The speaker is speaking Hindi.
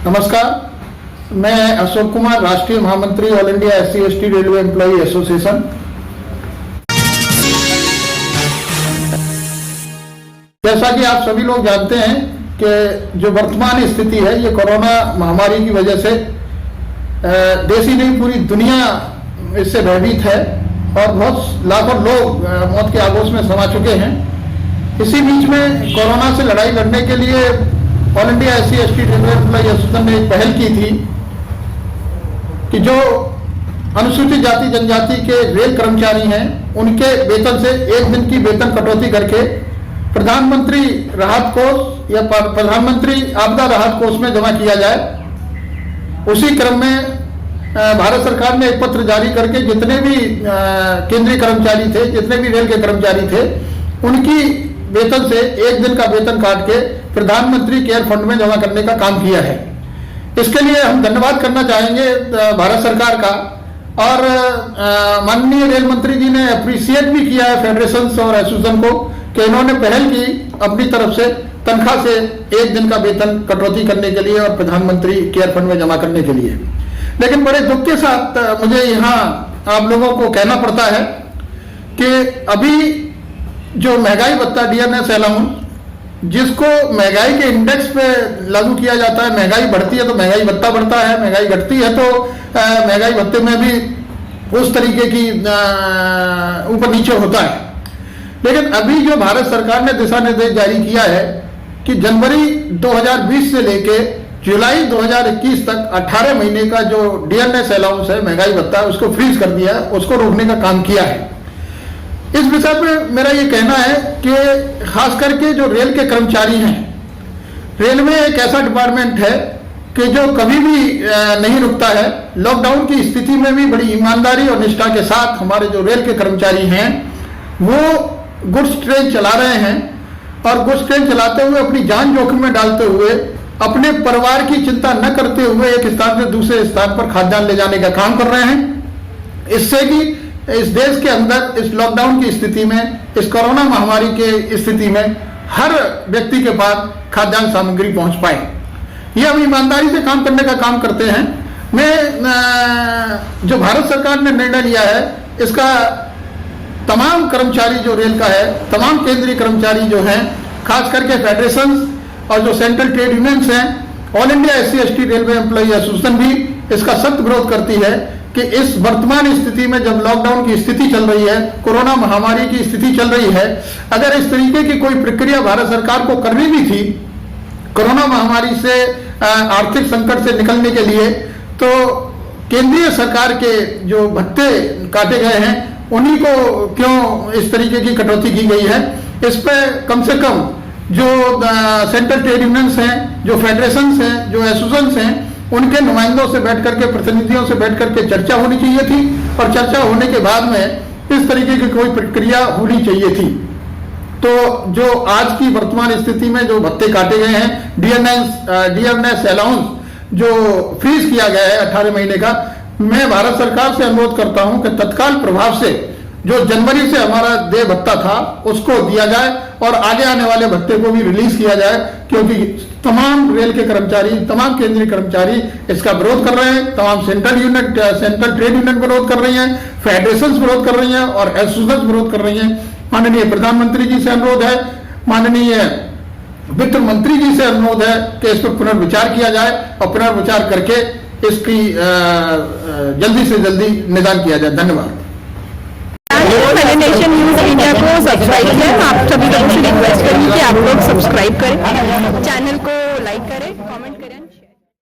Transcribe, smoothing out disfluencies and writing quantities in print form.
नमस्कार, मैं अशोक कुमार, राष्ट्रीय महामंत्री all India SC/ST railway employee association. जैसा कि आप सभी लोग जानते हैं कि जो वर्तमान स्थिति है ये कोरोना महामारी की वजह से देश ही नहीं पूरी दुनिया इससे भयभीत है और बहुत लाखों लोग मौत के आगोश में समा चुके हैं। इसी बीच में कोरोना से लड़ाई लड़ने के लिए all India SC/ST railway employee association ने एक पहल की थी कि जो अनुसूचित जाति जनजाति के रेल कर्मचारी हैं उनके वेतन से एक दिन की वेतन कटौती करके प्रधानमंत्री राहत कोष या प्रधानमंत्री आपदा राहत कोष में जमा किया जाए। उसी क्रम में भारत सरकार ने एक पत्र जारी करके जितने भी केंद्रीय कर्मचारी थे, जितने भी रेल के कर्मचारी थे, उनकी वेतन से एक दिन का वेतन काट के प्रधानमंत्री केयर फंड में जमा करने का काम किया है। इसके लिए हम धन्यवाद करना चाहेंगे भारत सरकार का, और माननीय रेल मंत्री जी ने अप्रिशिएट भी किया है फेडरेशन और एसोसिएशन को कि इन्होंने पहल की अपनी तरफ से तनख्वाह से एक दिन का वेतन कटौती करने के लिए और प्रधानमंत्री केयर फंड में जमा करने के लिए। लेकिन बड़े दुख के साथ मुझे यहाँ आप लोगों को कहना पड़ता है कि अभी जो महंगाई भत्ता DNS अलाउंस, जिसको महंगाई के इंडेक्स पे लागू किया जाता है, महंगाई बढ़ती है तो महंगाई भत्ता बढ़ता है, महंगाई घटती है तो महंगाई भत्ते में भी उस तरीके की ऊपर नीचे होता है। लेकिन अभी जो भारत सरकार ने दिशा निर्देश जारी किया है कि जनवरी 2020 से लेके जुलाई 2021 तक 18 महीने का जो DNS अलाउंस है, महंगाई भत्ता, उसको फ्रीज कर दिया है, उसको रोकने का काम किया है। इस विषय पर मेरा ये कहना है कि खास करके जो रेल के कर्मचारी हैं, रेलवे एक ऐसा डिपार्टमेंट है कि जो कभी भी नहीं रुकता है। लॉकडाउन की स्थिति में भी बड़ी ईमानदारी और निष्ठा के साथ हमारे जो रेल के कर्मचारी हैं वो गुड्स ट्रेन चला रहे हैं, और गुड्स ट्रेन चलाते हुए अपनी जान जोखिम में डालते हुए, अपने परिवार की चिंता न करते हुए एक स्थान से दूसरे स्थान पर खाद्यान्न ले जाने का काम कर रहे हैं। इससे कि इस देश के अंदर इस लॉकडाउन की स्थिति में, इस कोरोना महामारी के स्थिति में हर व्यक्ति के पास खाद्यान्न सामग्री पहुंच पाए। ये हम ईमानदारी से काम करने का काम करते हैं। मैं जो भारत सरकार ने निर्णय लिया है, इसका तमाम कर्मचारी जो रेल का है, तमाम केंद्रीय कर्मचारी जो हैं, खास करके फेडरेशन और जो सेंट्रल ट्रेड यूनियंस हैं, all India SC/ST railway employee association भी इसका सख्त विरोध करती है कि इस वर्तमान स्थिति में जब लॉकडाउन की स्थिति चल रही है, कोरोना महामारी की स्थिति चल रही है, अगर इस तरीके की कोई प्रक्रिया भारत सरकार को करनी भी थी कोरोना महामारी से आर्थिक संकट से निकलने के लिए, तो केंद्रीय सरकार के जो भत्ते काटे गए हैं उन्हीं को क्यों इस तरीके की कटौती की गई है। इस पर कम से कम जो सेंट्रल ट्रेड यूनियंस हैं, जो फेडरेशंस हैं, जो एसोसिएशंस हैं, उनके नुमाइंदों से बैठ करके, प्रतिनिधियों से बैठ करके चर्चा होनी चाहिए थी, और चर्चा होने के बाद में इस तरीके की कोई प्रक्रिया होनी चाहिए थी। तो जो आज की वर्तमान स्थिति में जो भत्ते काटे गए हैं, DNS अलाउंस जो फ्रीज किया गया है 18 महीने का, मैं भारत सरकार से अनुरोध करता हूं कि तत्काल प्रभाव से जो जनवरी से हमारा देय भत्ता था उसको दिया जाए और आगे आने वाले भत्ते को भी रिलीज किया जाए, क्योंकि तमाम रेल के कर्मचारी, तमाम केंद्रीय कर्मचारी इसका विरोध कर रहे हैं। तमाम सेंट्रल ट्रेड यूनियन विरोध कर रही हैं, फेडरेशन विरोध कर रही हैं और एसोसिएशन विरोध कर रही हैं। माननीय प्रधानमंत्री जी से अनुरोध है, माननीय वित्त मंत्री जी से अनुरोध है कि इस पर पुनर्विचार किया जाए और पुनर्विचार करके इसकी जल्दी से जल्दी निदान किया जाए। धन्यवाद। मैंने नेशन न्यूज इंडिया को सब्सक्राइब किया है। आप सभी लोगों से रिक्वेस्ट करूंगी कि आप लोग सब्सक्राइब करें चैनल।